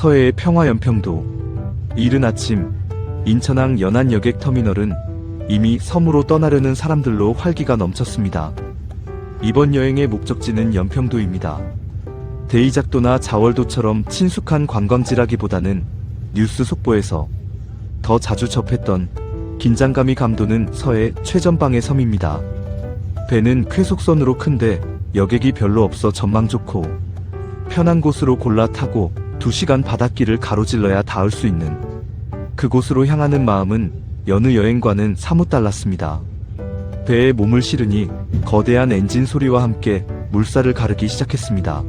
서해의 평화연평도. 이른 아침 인천항 연안여객터미널은 이미 섬으로 떠나려는 사람들로 활기가 넘쳤습니다. 이번 여행의 목적지는 연평도입니다. 대이작도나 자월도처럼 친숙한 관광지라기보다는 뉴스 속보에서 더 자주 접했던 긴장감이 감도는 서해 최전방의 섬입니다. 배는 쾌속선으로 큰데 여객이 별로 없어 전망 좋고 편한 곳으로 골라 타고 2시간 바닷길을 가로질러야 닿을 수 있는 그곳으로 향하는 마음은 여느 여행과는 사뭇 달랐습니다. 배에 몸을 실으니 거대한 엔진 소리와 함께 물살을 가르기 시작했습니다.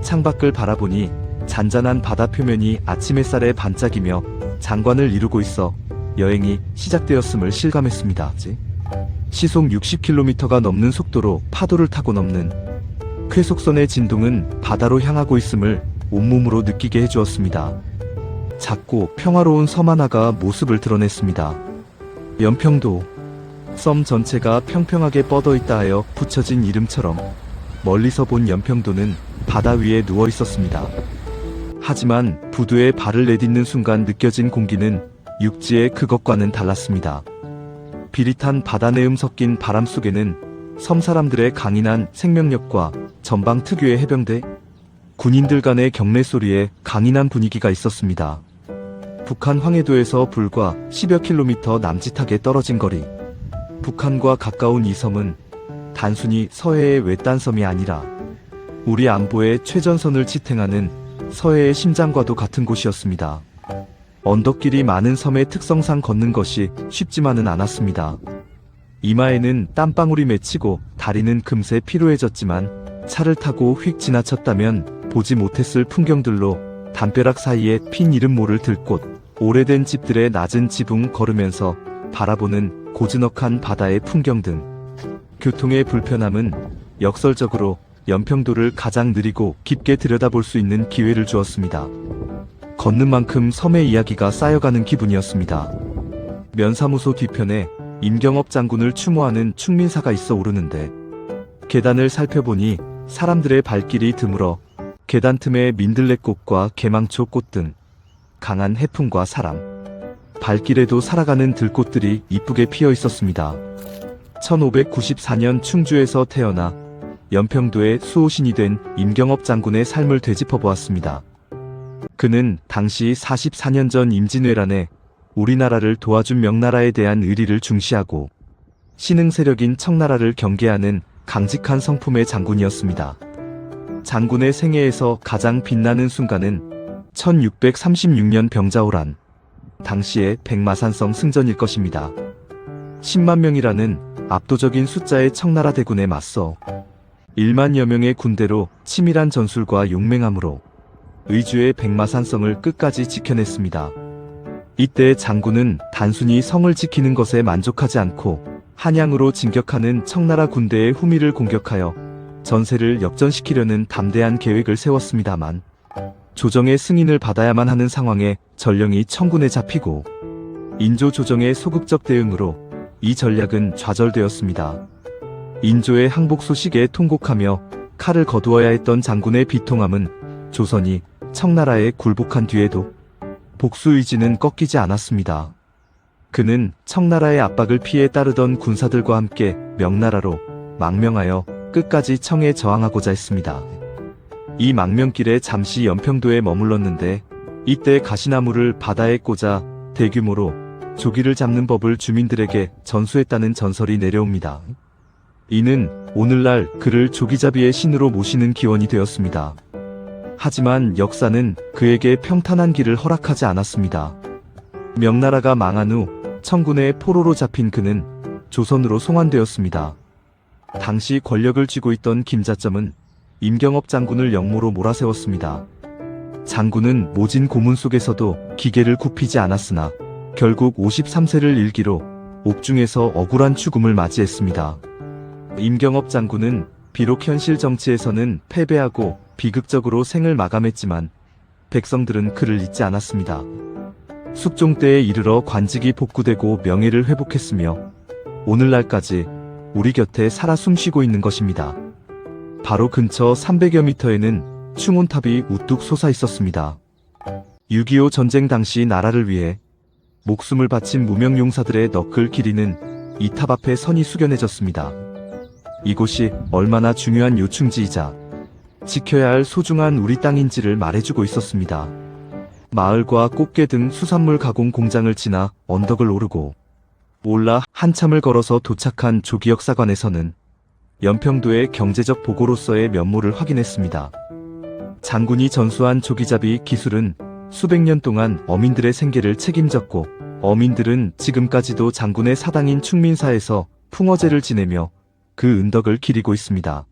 창밖을 바라보니 잔잔한 바다 표면이 아침 햇살에 반짝이며 장관을 이루고 있어 여행이 시작되었음을 실감했습니다. 시속 60km가 넘는 속도로 파도를 타고 넘는 쾌속선의 진동은 바다로 향하고 있음을 온몸으로 느끼게 해주었습니다. 작고 평화로운 섬 하나가 모습을 드러냈습니다. 연평도. 섬 전체가 평평하게 뻗어있다 하여 붙여진 이름처럼 멀리서 본 연평도는 바다 위에 누워 있었습니다. 하지만 부두에 발을 내딛는 순간 느껴진 공기는 육지의 그것과는 달랐습니다. 비릿한 바다 내음 섞인 바람 속에는 섬 사람들의 강인한 생명력과 전방 특유의 해병대, 군인들 간의 경례 소리에 강인한 분위기가 있었습니다. 북한 황해도에서 불과 10여 킬로미터 남짓하게 떨어진 거리. 북한과 가까운 이 섬은 단순히 서해의 외딴 섬이 아니라 우리 안보의 최전선을 지탱하는 서해의 심장과도 같은 곳이었습니다. 언덕길이 많은 섬의 특성상 걷는 것이 쉽지만은 않았습니다. 이마에는 땀방울이 맺히고 다리는 금세 피로해졌지만 차를 타고 휙 지나쳤다면 보지 못했을 풍경들로 담벼락 사이에 핀 이름 모를 들꽃, 오래된 집들의 낮은 지붕 걸으면서 바라보는 고즈넉한 바다의 풍경 등 교통의 불편함은 역설적으로 연평도를 가장 느리고 깊게 들여다볼 수 있는 기회를 주었습니다. 걷는 만큼 섬의 이야기가 쌓여가는 기분이었습니다. 면사무소 뒤편에 임경업 장군을 추모하는 충민사가 있어 오르는데 계단을 살펴보니 사람들의 발길이 드물어 계단 틈에 민들레꽃과 개망초꽃 등 강한 해풍과 사람, 발길에도 살아가는 들꽃들이 이쁘게 피어 있었습니다. 1594년 충주에서 태어나 연평도의 수호신이 된 임경업 장군의 삶을 되짚어 보았습니다. 그는 당시 44년 전 임진왜란에 우리나라를 도와준 명나라에 대한 의리를 중시하고 신흥 세력인 청나라를 경계하는 강직한 성품의 장군이었습니다. 장군의 생애에서 가장 빛나는 순간은 1636년 병자호란, 당시의 백마산성 승전일 것입니다. 10만 명이라는 압도적인 숫자의 청나라 대군에 맞서 1만여 명의 군대로 치밀한 전술과 용맹함으로 의주의 백마산성을 끝까지 지켜냈습니다. 이때 장군은 단순히 성을 지키는 것에 만족하지 않고 한양으로 진격하는 청나라 군대의 후미를 공격하여 전세를 역전시키려는 담대한 계획을 세웠습니다만 조정의 승인을 받아야만 하는 상황에 전령이 청군에 잡히고 인조 조정의 소극적 대응으로 이 전략은 좌절되었습니다. 인조의 항복 소식에 통곡하며 칼을 거두어야 했던 장군의 비통함은 조선이 청나라에 굴복한 뒤에도 복수 의지는 꺾이지 않았습니다. 그는 청나라의 압박을 피해 따르던 군사들과 함께 명나라로 망명하여 끝까지 청에 저항하고자 했습니다. 이 망명길에 잠시 연평도에 머물렀는데 이때 가시나무를 바다에 꽂아 대규모로 조기를 잡는 법을 주민들에게 전수했다는 전설이 내려옵니다. 이는 오늘날 그를 조기잡이의 신으로 모시는 기원이 되었습니다. 하지만 역사는 그에게 평탄한 길을 허락하지 않았습니다. 명나라가 망한 후 청군의 포로로 잡힌 그는 조선으로 송환되었습니다. 당시 권력을 쥐고 있던 김자점은 임경업 장군을 영모로 몰아세웠습니다. 장군은 모진 고문 속에서도 기계를 굽히지 않았으나 결국 53세를 일기로 옥중에서 억울한 죽음을 맞이했습니다. 임경업 장군은 비록 현실 정치에서는 패배하고 비극적으로 생을 마감했지만 백성들은 그를 잊지 않았습니다. 숙종 때에 이르러 관직이 복구되고 명예를 회복했으며 오늘날까지 우리 곁에 살아 숨쉬고 있는 것입니다. 바로 근처 300여 미터에는 충혼탑이 우뚝 솟아 있었습니다. 6.25 전쟁 당시 나라를 위해 목숨을 바친 무명용사들의 너클 길이는 이 탑 앞에 선이 숙연해졌습니다. 이곳이 얼마나 중요한 요충지이자 지켜야 할 소중한 우리 땅인지를 말해주고 있었습니다. 마을과 꽃게 등 수산물 가공 공장을 지나 언덕을 오르고 올라 한참을 걸어서 도착한 조기역사관에서는 연평도의 경제적 보고로서의 면모를 확인했습니다. 장군이 전수한 조기잡이 기술은 수백 년 동안 어민들의 생계를 책임졌고, 어민들은 지금까지도 장군의 사당인 충민사에서 풍어제를 지내며 그 은덕을 기리고 있습니다.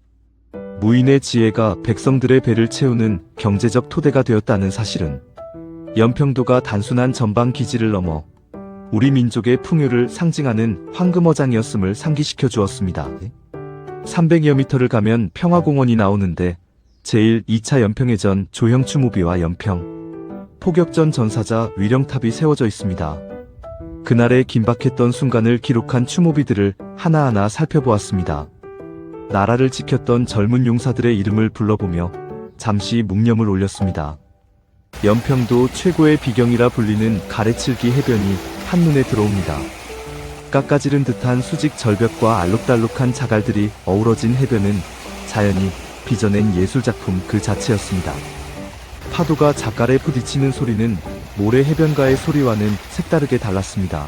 무인의 지혜가 백성들의 배를 채우는 경제적 토대가 되었다는 사실은 연평도가 단순한 전방 기지를 넘어 우리 민족의 풍요를 상징하는 황금어장이었음을 상기시켜 주었습니다. 300여 미터를 가면 평화공원이 나오는데 제1, 2차 연평해전 조형 추모비와 연평 포격전 전사자 위령탑이 세워져 있습니다. 그날의 긴박했던 순간을 기록한 추모비들을 하나하나 살펴보았습니다. 나라를 지켰던 젊은 용사들의 이름을 불러보며 잠시 묵념을 올렸습니다. 연평도 최고의 비경이라 불리는 가래칠기 해변이 한눈에 들어옵니다. 깎아지른 듯한 수직 절벽과 알록달록한 자갈들이 어우러진 해변은 자연이 빚어낸 예술작품 그 자체였습니다. 파도가 잣갈에 부딪히는 소리는 모래 해변가의 소리와는 색다르게 달랐습니다.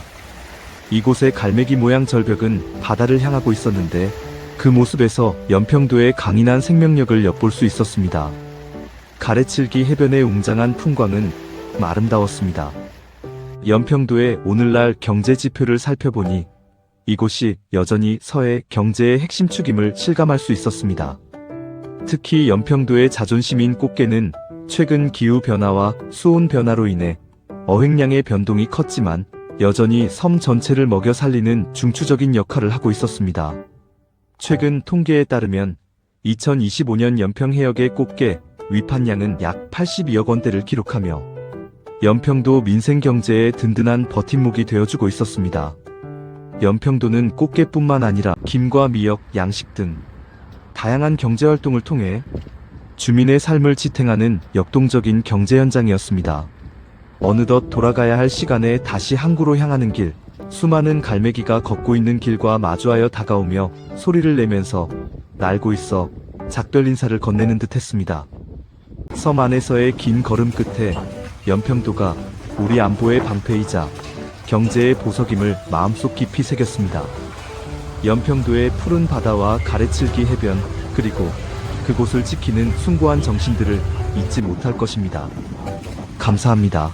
이곳의 갈매기 모양 절벽은 바다를 향하고 있었는데 그 모습에서 연평도의 강인한 생명력을 엿볼 수 있었습니다. 가래칠기 해변의 웅장한 풍광은 아름다웠습니다. 연평도의 오늘날 경제 지표를 살펴보니 이곳이 여전히 서해 경제의 핵심 축임을 실감할 수 있었습니다. 특히 연평도의 자존심인 꽃게는 최근 기후변화와 수온 변화로 인해 어획량의 변동이 컸지만 여전히 섬 전체를 먹여 살리는 중추적인 역할을 하고 있었습니다. 최근 통계에 따르면 2025년 연평 해역의 꽃게 위판량은 약 82억 원대를 기록하며 연평도 민생 경제에 든든한 버팀목이 되어주고 있었습니다. 연평도는 꽃게뿐만 아니라 김과 미역, 양식 등 다양한 경제활동을 통해 주민의 삶을 지탱하는 역동적인 경제 현장이었습니다. 어느덧 돌아가야 할 시간에 다시 항구로 향하는 길, 수많은 갈매기가 걷고 있는 길과 마주하여 다가오며 소리를 내면서 날고 있어 작별 인사를 건네는 듯 했습니다. 섬 안에서의 긴 걸음 끝에 연평도가 우리 안보의 방패이자 경제의 보석임을 마음속 깊이 새겼습니다. 연평도의 푸른 바다와 가래칠기 해변, 그리고 그곳을 지키는 숭고한 정신들을 잊지 못할 것입니다. 감사합니다.